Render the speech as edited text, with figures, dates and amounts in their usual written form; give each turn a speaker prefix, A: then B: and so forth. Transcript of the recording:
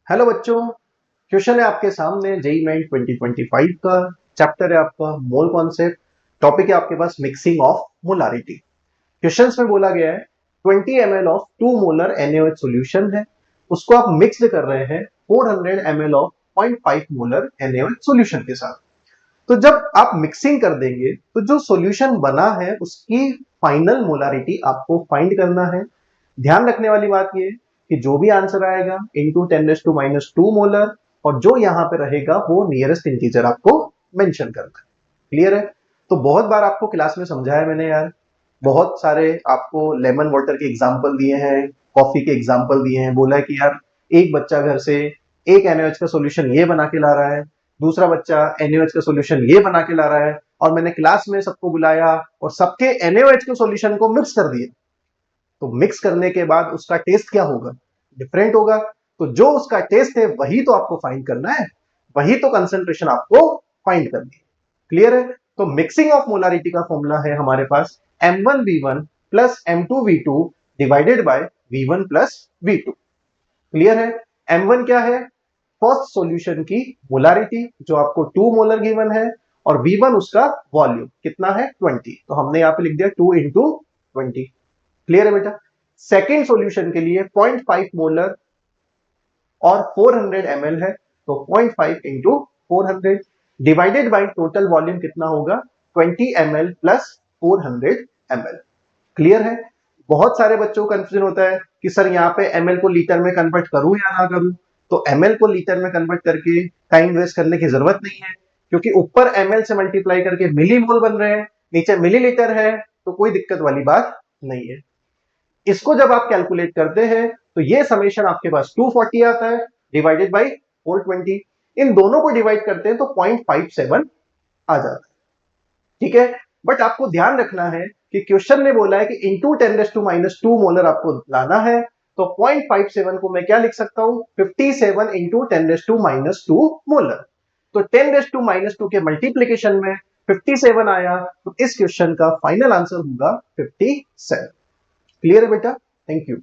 A: Hello बच्चों, question है आपके सामने जेईई मेन 2025 का। चैप्टर है आपका मोल कॉन्सेप्ट। टॉपिक है आपके पास मिक्सिंग ऑफ मोलारिटी। क्वेश्चंस में बोला गया है 20 ml of 2 molar NaOH solution है, उसको आप मिक्स कर रहे हैं 400 ml of 0.5 molar NaOH solution के साथ। तो जब आप मिक्सिंग कर देंगे तो जो सॉल्यूशन बना है उसकी फाइनल मोलारिटी आपको फाइंड करना है। ध्यान रखने वाली बात यह कि जो भी आंसर आएगा इंटू 10⁻⁻² मोलर, और जो यहां पे रहेगा वो नियरेस्ट इंटीजर आपको मेंशन करना है। क्लियर है? तो बहुत बार आपको क्लास में समझाया मैंने यार, बहुत सारे आपको लेमन वाटर के एग्जाम्पल दिए हैं, कॉफी के एग्जाम्पल दिए हैं, बोला है कि यार एक बच्चा घर से एक NaOH का सॉल्यूशन ये बना के ला रहा है, दूसरा बच्चा NaOH का सॉल्यूशन ये बना के ला रहा है, और मैंने क्लास में सबको बुलाया और सबके NaOH के सॉल्यूशन को मिक्स कर दिया। तो मिक्स करने के बाद उसका टेस्ट क्या होगा? डिफरेंट होगा। तो जो उसका टेस्ट है वही तो आपको फाइंड करना है, वही तो कंसंट्रेशन आपको फाइंड करनी है। क्लियर है? तो मिक्सिंग ऑफ मोलारिटी का फॉर्मूला है हमारे पास M1V1 plus M2V2 divided by V1 plus V2। Clear है? M1 क्या है? फर्स्ट सॉल्यूशन की मोलारिटी जो आपको 2 मोलर गिवन है, और V1 उसका वॉल्यूम कितना है 20, तो हमने यहां पे लिख दिया 2 इंटू 20। क्लियर है बेटा? सेकेंड सॉल्यूशन के लिए 0.5 मोलर और 400 ml है, तो 0.5 into 400 divided by total volume कितना होगा 20 ml प्लस 400 ml। क्लियर है? बहुत सारे बच्चों को कंफ्यूजन होता है कि सर यहाँ पे ml को लीटर में कन्वर्ट करूं या ना करूं। तो ml को लीटर में कन्वर्ट करके टाइम वेस्ट करने की जरूरत नहीं है, क्योंकि ऊपर ml से मल्टीप्लाई करके मिली मोल बन रहे हैं, नीचे मिलीलीटर है, तो कोई दिक्कत वाली बात नहीं है। इसको जब आप कैलकुलेट करते हैं तो ये समेशन आपके पास 240 आता है डिवाइडेड बाई 420। इन दोनों को डिवाइड करते हैं तो 0.57 आ जाता है। ठीक है? बट आपको ध्यान रखना है कि क्वेश्चन ने बोला है कि इंटू 10⁻² मोलर आपको लाना है, तो 0.57 को मैं क्या लिख सकता हूं 57 इंटू 10⁻² मोलर। तो 10⁻² के मल्टीप्लीकेशन में 57 आया, तो इस क्वेश्चन का फाइनल आंसर होगा 57। क्लियर है बेटा? Thank you.